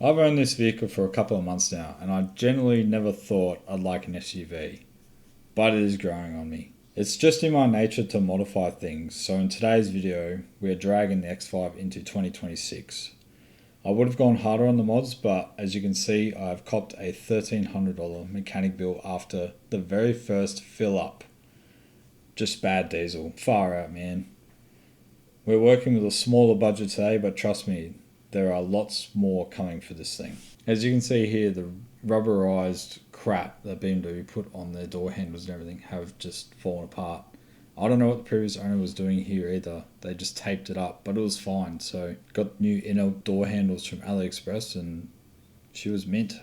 I've owned this vehicle for a couple of months now, and I generally never thought I'd like an SUV, but it is growing on me. It's just in my nature to modify things, so in today's video, we are dragging the X5 into 2026. I would have gone harder on the mods, but as you can see, I have copped a $1,300 mechanic bill after the very first fill up. Just bad diesel. Far out, man. We're working with a smaller budget today, but trust me, there are lots more coming for this thing. As you can see here, the rubberized crap that BMW put on their door handles and everything have just fallen apart. I don't know what the previous owner was doing here either. They just taped it up, but it was fine. So got new inner door handles from AliExpress and she was mint.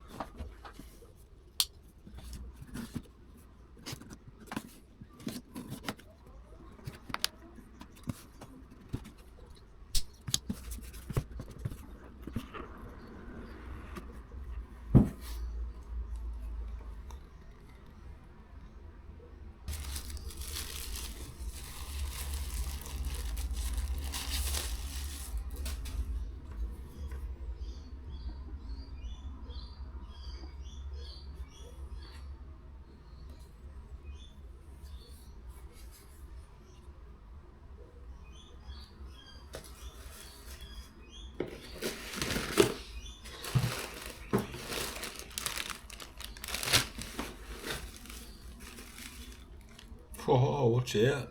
Oh, watch out.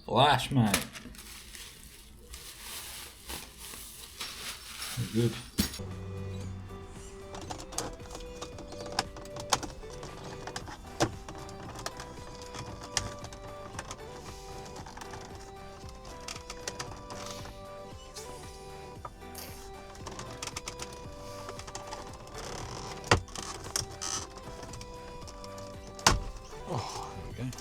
Flash, mate. Good. Oh, there we go.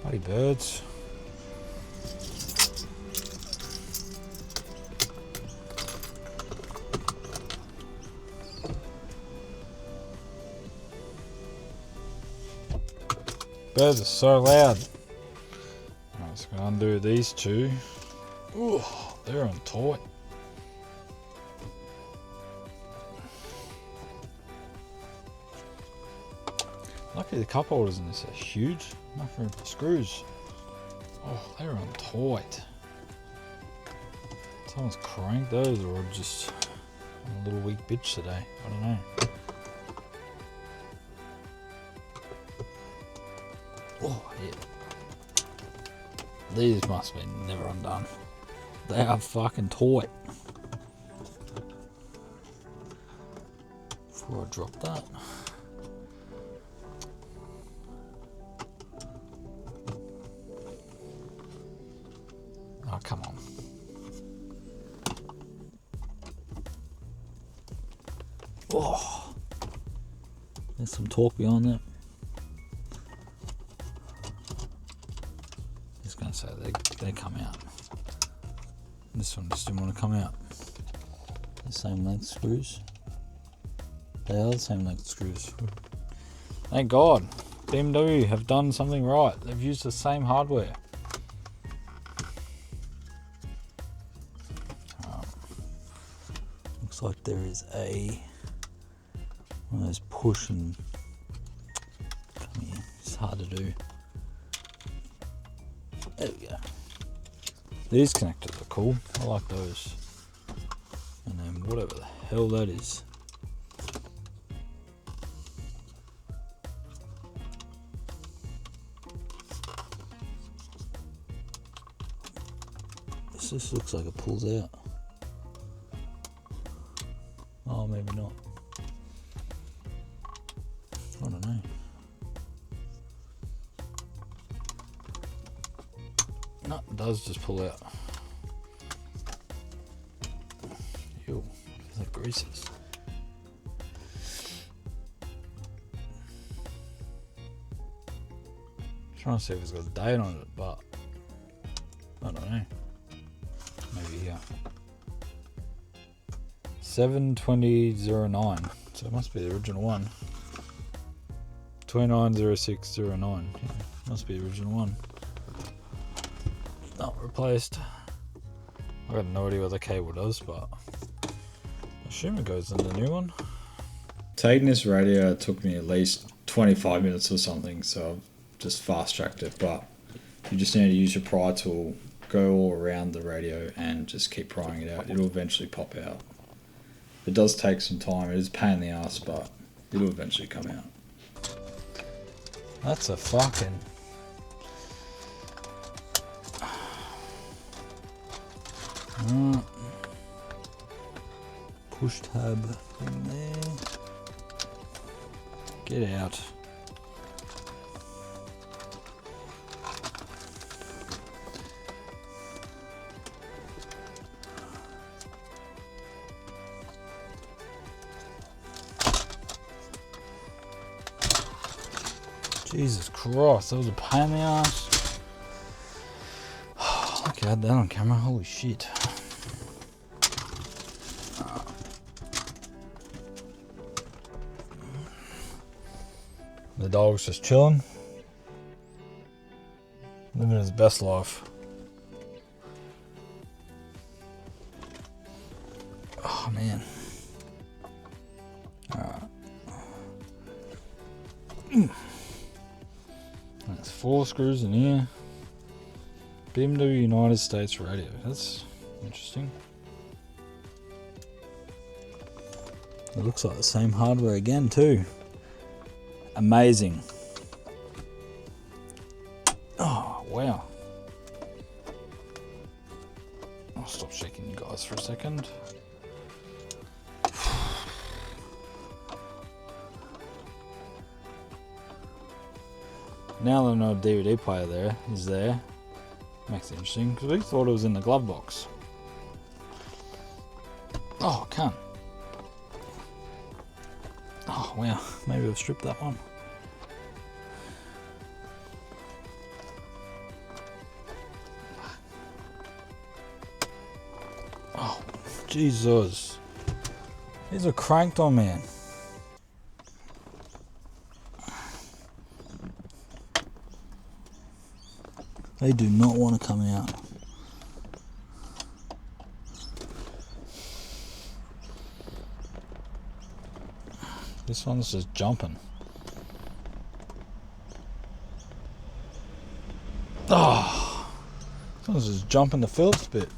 Bloody birds. Birds are so loud. I'm just going to undo these two. Ooh, they're on tight. Luckily the cup holders in this are huge. Enough room for screws. Oh, they're on tight. Someone's cranked those or just a little weak bitch today. I don't know. Oh, yeah. These must be never undone. They are fucking tight. Before I drop that. Oh, come on. Oh, there's some torque behind that. Just gonna say they come out. This one just didn't want to come out. The same length screws. They are the same length screws. Thank God, BMW have done something right. They've used the same hardware. Looks like there is one of those push and come here. It's hard to do. There we go. These connectors are cool. I like those. And then whatever the hell that is. This looks like it pulls out. Oh, maybe not. I don't know. No, it does just pull out. Ew, feels like greases. Trying to see if it's got a date on it, but I don't know. Maybe here. 7/20/09. So it must be the original one. 29/06/09. Yeah, must be the original one. Not replaced. I got no idea what the cable does, but I assume it goes in the new one. Taking this radio took me at least 25 minutes or something, so I've just fast tracked it, but you just need to use your pry tool, go all around the radio and just keep prying it out. It'll eventually pop out. It does take some time, it is a pain in the ass, but it'll eventually come out. That's a fucking... push tab in there. Get out. Jesus Christ, that was a pain in the ass. Look, I had that on camera, holy shit. The dog's just chilling, living his best life. Oh man. Alright. There's 4 screws in here. BMW United States radio. That's interesting. It looks like the same hardware again too. Amazing. Oh, wow. I'll stop shaking you guys for a second. Now that I know a DVD player there is there, makes it interesting, because we thought it was in the glove box. Oh, I can't. Oh, wow. Maybe I've stripped that one. Oh, Jesus. These are cranked on, man. They do not want to come out. This one's just jumping. Oh, this one's just jumping the Phillips bit.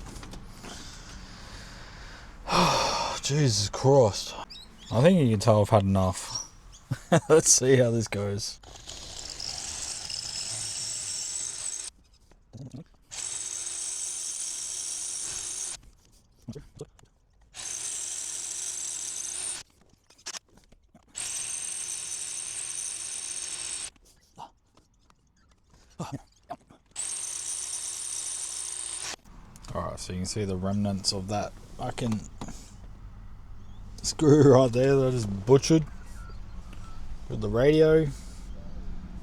Oh, Jesus Christ. I think you can tell I've had enough. Let's see how this goes. Alright, so you can see the remnants of that fucking screw right there that I just butchered with the radio.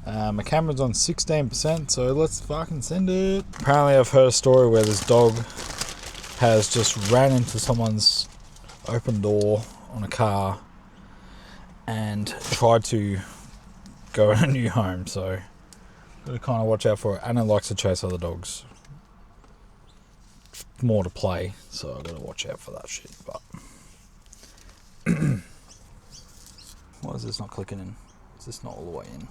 My camera's on 16%, so let's fucking send it. Apparently I've heard a story where this dog has just ran into someone's open door on a car and tried to go in a new home, so gotta kind of watch out for it. And it likes to chase other dogs. More to play, so I gotta watch out for that shit. But why is this not clicking in? Is this not all the way in?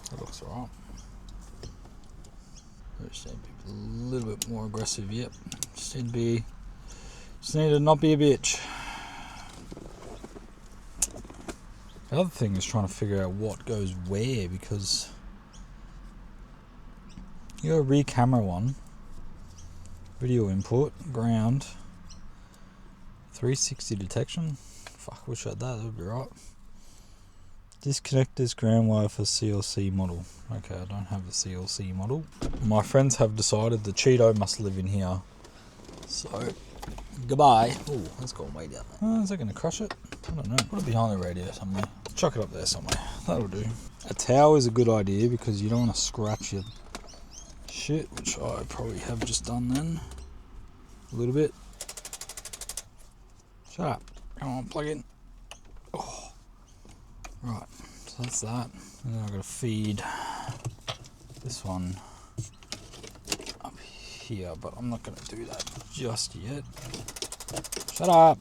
That looks alright. Just need to be a little bit more aggressive. Yep, just need to not be a bitch. The other thing is trying to figure out what goes where, because you got a rear camera one, Video input, ground, 360 detection. Fuck, wish I had that, that would be right. Disconnect this ground wire for CLC model. Okay, I don't have the CLC model. My friends have decided the Cheeto must live in here. So, goodbye. Oh, that's gone way down there. Is that going to crush it? I don't know. Put it behind the radio somewhere. Chuck it up there somewhere. That'll do. A towel is a good idea because you don't want to scratch your shit, which I probably have just done then. A little bit. Shut up. Come on, plug in. Oh. Right, so that's that. And then I've got to feed this one up here, but I'm not going to do that just yet. Shut up!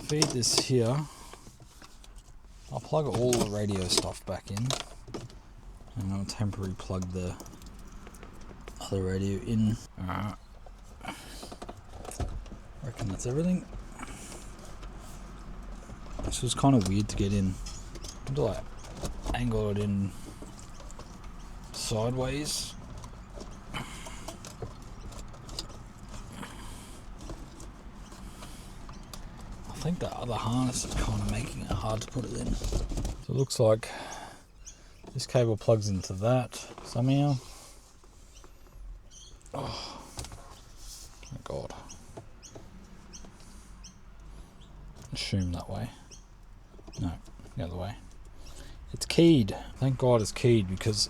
Feed this here. I'll plug all the radio stuff back in, and I'll temporarily plug the other radio in. Alright. Reckon that's everything. This was kind of weird to get in. I had to like angle it in sideways. I think the other harness is kind of making it hard to put it in. So it looks like this cable plugs into that somehow. Oh my god. Assume that way. No, the other way. It's keyed. Thank God it's keyed, because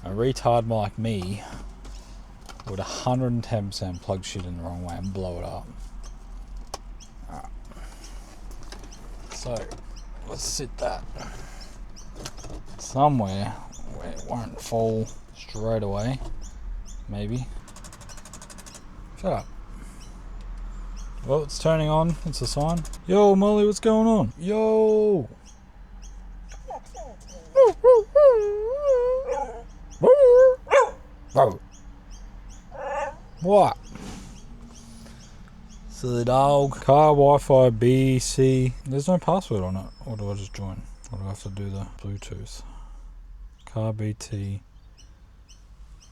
a retard like me would 110% plug shit in the wrong way and blow it up. Alright. So, let's sit that somewhere where it won't fall straight away. Maybe. Shut up. Well, it's turning on. It's a sign. Yo, Molly, what's going on? Yo! What? Silly dog. Car Wi-Fi B, C. There's no password on it. Or do I just join? Or do I have to do the Bluetooth? Car BT.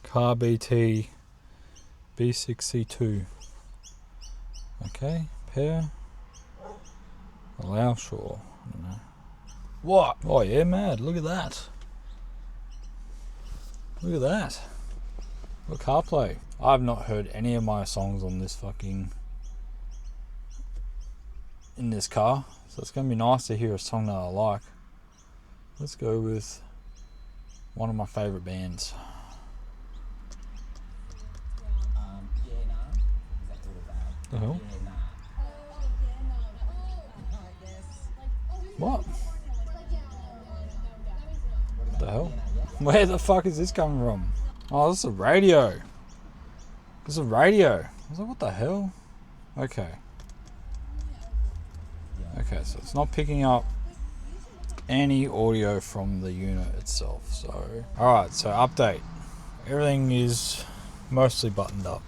Car BT. B6C2. Okay, pair. Allow, sure. I don't know. What? Oh yeah, mad. Look at that. Look at that. Got Carplay. I've not heard any of my songs on this fucking... in this car. So it's going to be nice to hear a song that I like. Let's go with one of my favourite bands. The hell? What? What the hell? Where the fuck is this coming from? Oh, this is a radio. This is a radio. I was like, what the hell? Okay. Okay, so it's not picking up any audio from the unit itself. So, alright, so update. Everything is mostly buttoned up.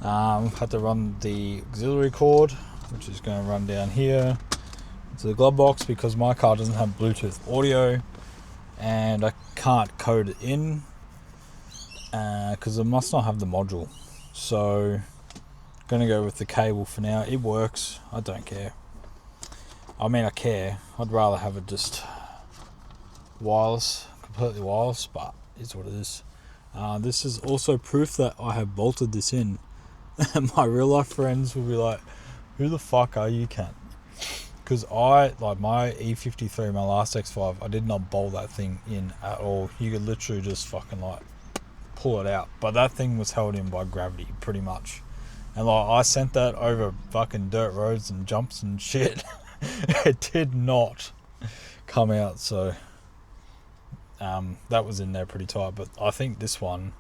Had to run the auxiliary cord, which is going to run down here to the glove box, because my car doesn't have Bluetooth audio and I can't code it in because it must not have the module. So I'm going to go with the cable for now. It works. I don't care. I mean, I care. I'd rather have it just wireless, completely wireless, but it's what it is. This is also proof that I have bolted this in. My real life friends will be like, who the fuck are you, cunt? Because I, like my E53, my last X5, I did not bolt that thing in at all. You could literally just fucking like pull it out. But that thing was held in by gravity, pretty much. And like I sent that over fucking dirt roads and jumps and shit. It did not come out, so that was in there pretty tight. But I think this one,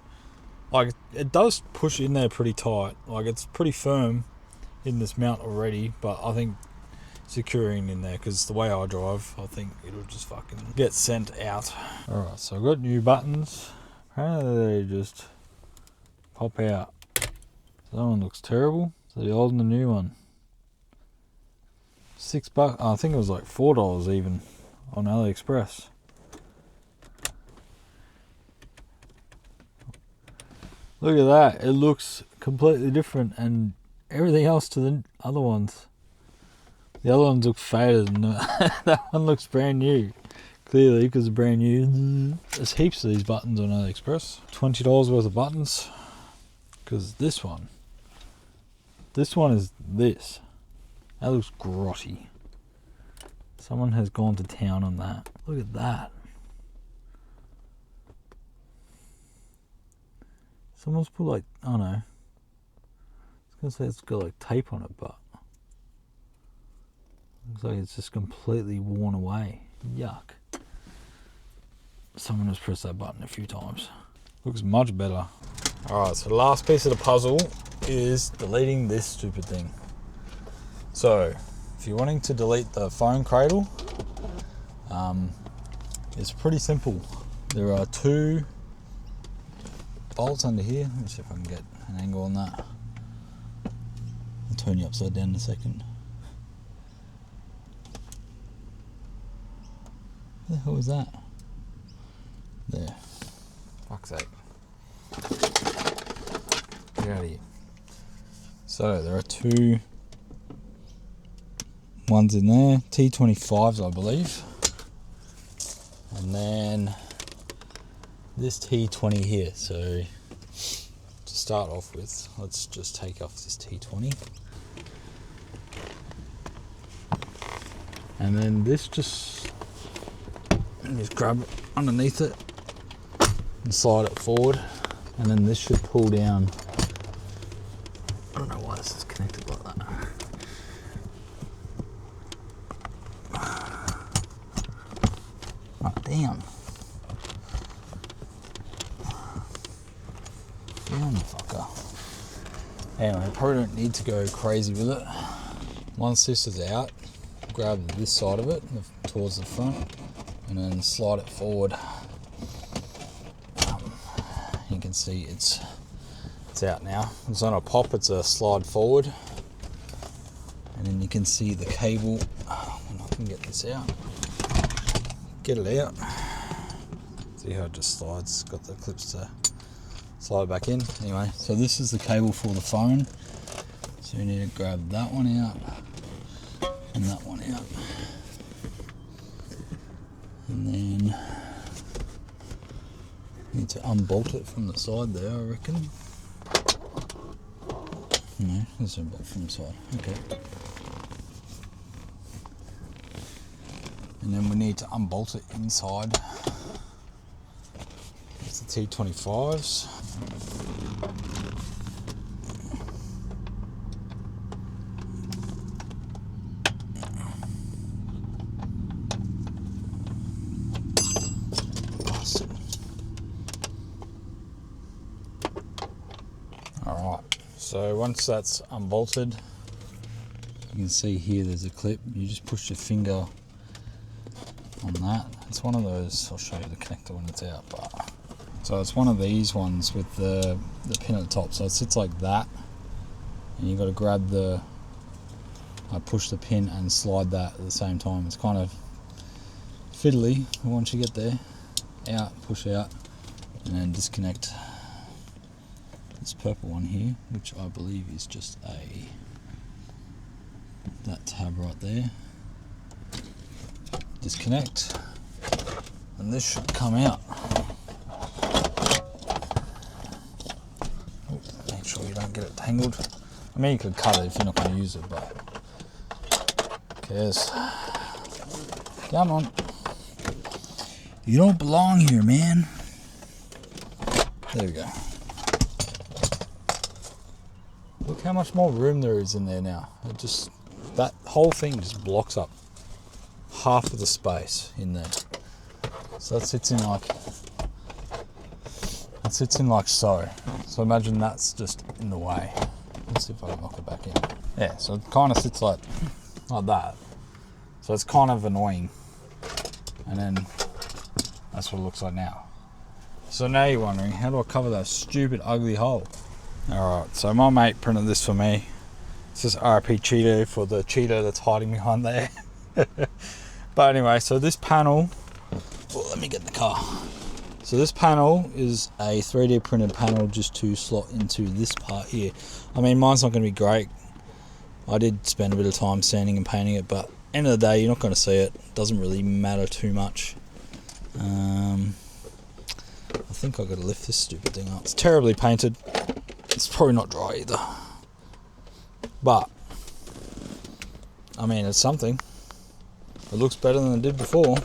like, it does push in there pretty tight. Like, it's pretty firm in this mount already, but I think securing in there, because the way I drive, I think it'll just fucking get sent out. Alright, so I've got new buttons. Apparently they just pop out. So that one looks terrible. So the old and the new one. $6. I think it was like $4 even on AliExpress. Look at that. It looks completely different and everything else to the other ones. The other ones look faded and that one looks brand new. Clearly, because it's brand new. There's heaps of these buttons on AliExpress. $20 worth of buttons. Because this one is this. That looks grotty. Someone has gone to town on that. Look at that. Someone's put like, oh no. I was going to say it's got like tape on it, but looks like it's just completely worn away. Yuck. Someone has pressed that button a few times. Looks much better. Alright, so the last piece of the puzzle is deleting this stupid thing. So, if you're wanting to delete the phone cradle, it's pretty simple. There are 2 bolts under here. Let me see if I can get an angle on that. I'll turn you upside down in a second. What the hell was that? There. Fuck's sake. Get out of here. So there are 2 ones in there, T25s I believe. And then this T20 here. So to start off with, let's just take off this T20. And then this just grab underneath it and slide it forward, and then this should pull down. I don't know why this is connected like that. Oh, damn. Down the fucker. Anyway, I probably don't need to go crazy with it. Once this is out, grab this side of it towards the front and then slide it forward. You can see it's out now. It's not a pop, it's a slide forward. And then you can see the cable. And I can get this out. Get it out. See how it just slides. It's got the clips to slide back in. Anyway, so this is the cable for the phone. So you need to grab that one out and that one out. And then you need to unbolt it from the side there, I reckon. No, there's no bolt from the side. Okay. And then we need to unbolt it inside. It's the T25s. Alright, so once that's unbolted, you can see here there's a clip. You just push your finger on that. It's one of those, I'll show you the connector when it's out, but so it's one of these ones with the pin at the top. So it sits like that, and you've got to grab push the pin and slide that at the same time. It's kind of fiddly, but once you get there, out, push out, and then disconnect this purple one here, which I believe is just that tab right there. Disconnect, and this should come out. Oh, make sure you don't get it tangled. I mean, you could cut it if you're not going to use it, but who cares? Come on. You don't belong here, man. There we go. Look how much more room there is in there now. That whole thing just blocks up half of the space in there. So that sits in like so. So imagine that's just in the way. Let's see if I can knock it back in. Yeah, so it kind of sits like that. So it's kind of annoying. And then that's what it looks like now. So now you're wondering, how do I cover that stupid ugly hole? Alright, so my mate printed this for me. This is RP Cheeto for the Cheeto that's hiding behind there. But anyway, so this panel, well, let me get in the car. So this panel is a 3D printed panel just to slot into this part here. I mean, mine's not going to be great. I did spend a bit of time sanding and painting it, but end of the day, you're not going to see it. It doesn't really matter too much. I think I've got to lift this stupid thing up. It's terribly painted. It's probably not dry either. But, I mean, it's something. It looks better than it did before.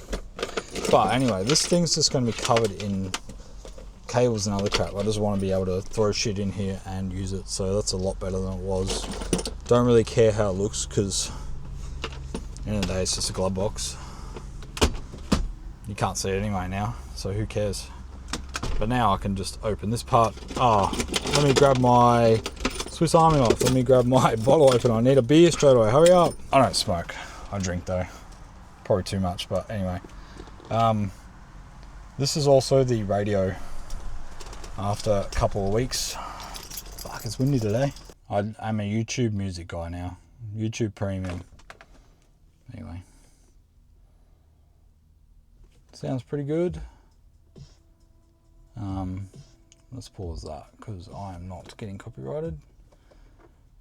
But anyway, this thing's just going to be covered in cables and other crap. I just want to be able to throw shit in here and use it. So that's a lot better than it was. Don't really care how it looks because at the end of the day, it's just a glove box. You can't see it anyway now, so who cares? But now I can just open this part. Let me grab my Swiss Army knife. Let me grab my bottle opener. I need a beer straight away. Hurry up. I don't smoke. I drink though. Probably too much, but anyway. This is also the radio after a couple of weeks. Fuck, it's windy today. I'm a YouTube music guy now. YouTube Premium. Anyway. Sounds pretty good. Let's pause that because I am not getting copyrighted.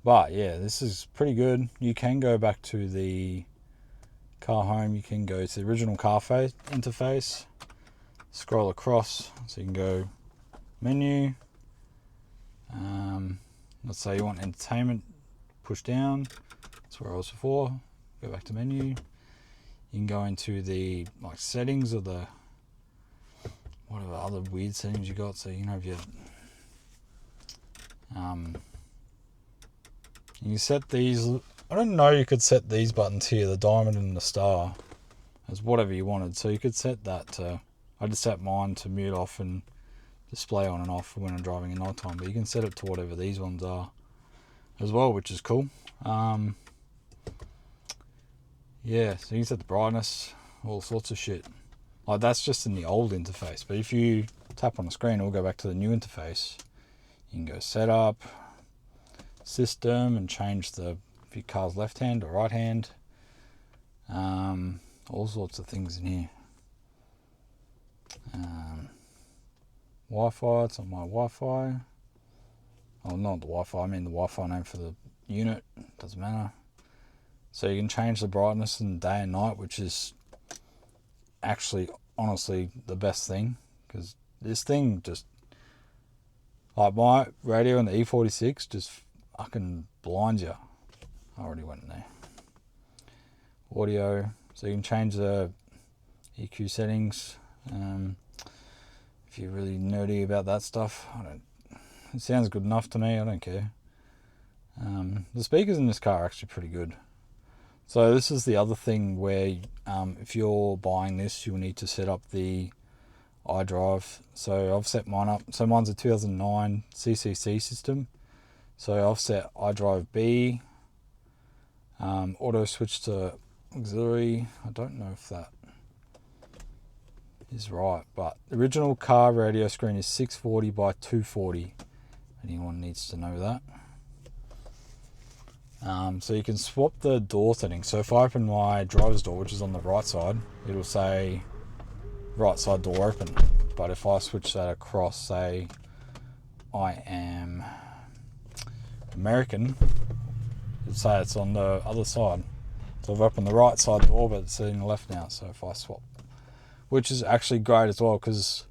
But yeah, this is pretty good. You can go back to the car home. You can go to the original Carplay interface. Scroll across so you can go menu. Let's say you want entertainment, push down. That's where I was before. Go back to menu. You can go into the settings of the whatever other weird settings you got. So you know if you you set these. I don't know. You could set these buttons here, the diamond and the star, as whatever you wanted. So you could set that to. I just set mine to mute off and display on and off when I'm driving at night time, but you can set it to whatever these ones are as well, which is cool. Yeah, so you can set the brightness, all sorts of shit. Like that's just in the old interface, but if you tap on the screen, it'll go back to the new interface. You can go setup, system, and change if your car's left hand or right hand. All sorts of things in here. Wi-Fi, it's on my Wi-Fi. Oh, not the Wi-Fi, I mean the Wi-Fi name for the unit. Doesn't matter. So you can change the brightness in day and night, which is actually, honestly, the best thing. Because this thing just, like my radio and the E46 just fucking blinds you. I already went in there. Audio, so you can change the EQ settings. If you're really nerdy about that stuff, it sounds good enough to me. I don't care. The speakers in this car are actually pretty good. So this is the other thing where if you're buying this, you'll need to set up the iDrive. So I've set mine up. So mine's a 2009 CCC system. So I've set iDrive B, auto switch to auxiliary. I don't know if that is right, but the original car radio screen is 640 by 240. Anyone needs to know that. So you can swap the door settings. So if I open my driver's door, which is on the right side, it'll say right side door open. But if I switch that across, say I am American, it'll say it's on the other side. So I've opened the right side door, but it's in the left now. So if I swap, which is actually great as well, because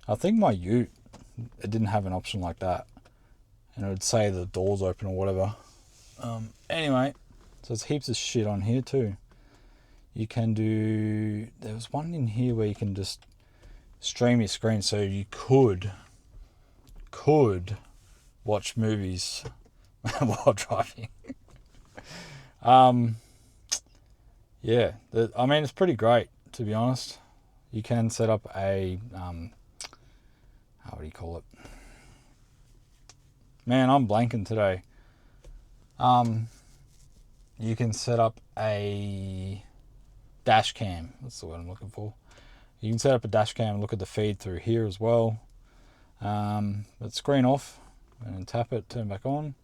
I think my Ute, it didn't have an option like that, and it would say the door's open or whatever. Anyway, so there's heaps of shit on here too. You can do, there was one in here where you can just stream your screen, so you could watch movies while driving. Yeah, I mean, it's pretty great, to be honest. You can set up a, what do you call it? Man, I'm blanking today. You can set up a dash cam. That's the word I'm looking for. You can set up a dash cam and look at the feed through here as well. But screen off and then tap it, turn back on.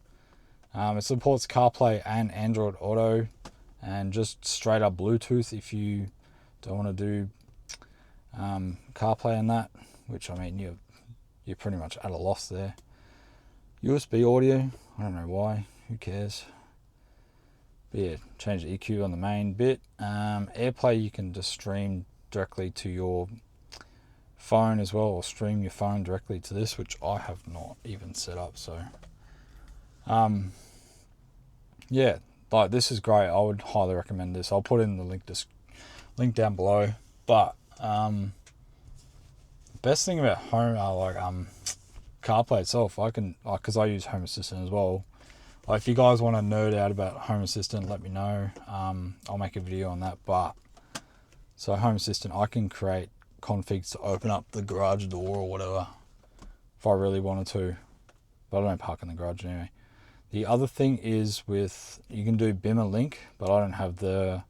It supports CarPlay and Android Auto, and just straight up Bluetooth if you don't want to do CarPlay and that. which I mean you're pretty much at a loss there. USB audio, I don't know why, who cares. But yeah, change the EQ on the main bit. AirPlay, you can just stream directly to your phone as well, or stream your phone directly to this, which I have not even set up. So yeah, like this is great. I would highly recommend this. I'll put in the link down below. But best thing about Carplay itself, I can, because I use Home Assistant as well. Like, if you guys want to nerd out about Home Assistant, let me know. I'll make a video on that. But so Home Assistant, I can create configs to open up the garage door or whatever if I really wanted to. But I don't park in the garage anyway. The other thing is you can do BIMA link, but I don't have the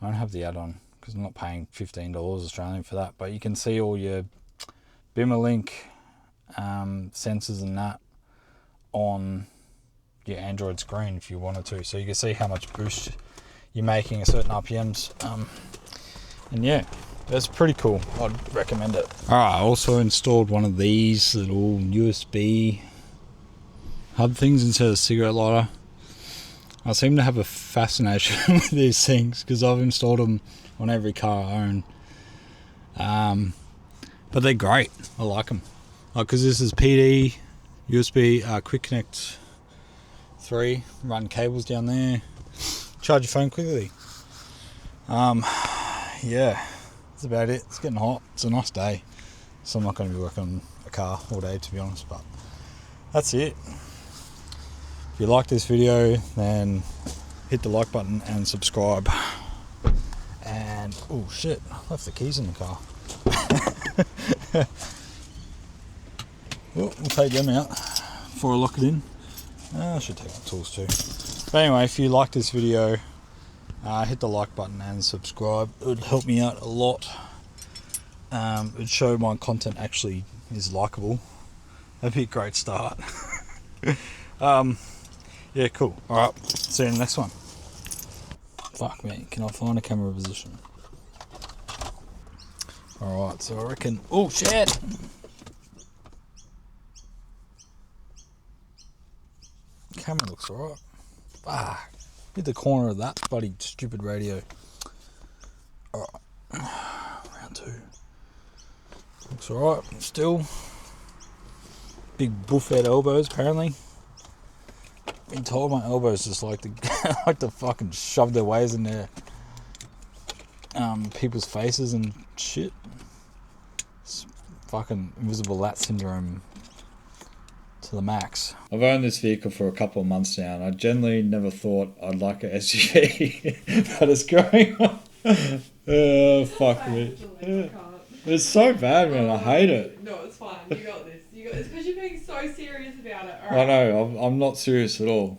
add-on because I'm not paying $15 Australian for that. But you can see all your BIMA link sensors and that on your Android screen if you wanted to, so you can see how much boost you're making at certain RPMs. And yeah, that's pretty cool. I'd recommend it. Alright, I also installed one of these little USB hub things instead of a cigarette lighter. I seem to have a fascination with these things because I've installed them on every car I own. But they're great. I like them. Because this is PD, USB, Quick Connect 3, run cables down there, charge your phone quickly. Yeah, that's about it. It's getting hot. It's a nice day, so I'm not going to be working on a car all day, to be honest, but that's it. If you like this video, then hit the like button and subscribe. And oh shit, I left the keys in the car. We'll take them out before I lock it in. I should take my tools too. But anyway, if you like this video, hit the like button and subscribe. It would help me out a lot. It would show my content actually is likable. That'd be a great start. Yeah, cool. Alright, see you in the next one. Fuck me, can I find a camera position? Alright, so I reckon... Oh shit! Camera looks alright. Fuck. Hit the corner of that bloody stupid radio. Alright. Round 2. Looks alright. Still. Big buffet elbows apparently. Been told my elbows just like to fucking shove their ways in their people's faces and shit. It's fucking invisible lat syndrome to the max. I've owned this vehicle for a couple of months now, and I generally never thought I'd like an SUV, but it's growing on. Oh, fuck me. It's so bad, man. I hate it. No, it's fine. You got this. It's because you're being so serious about it. All I right. know. I'm not serious at all.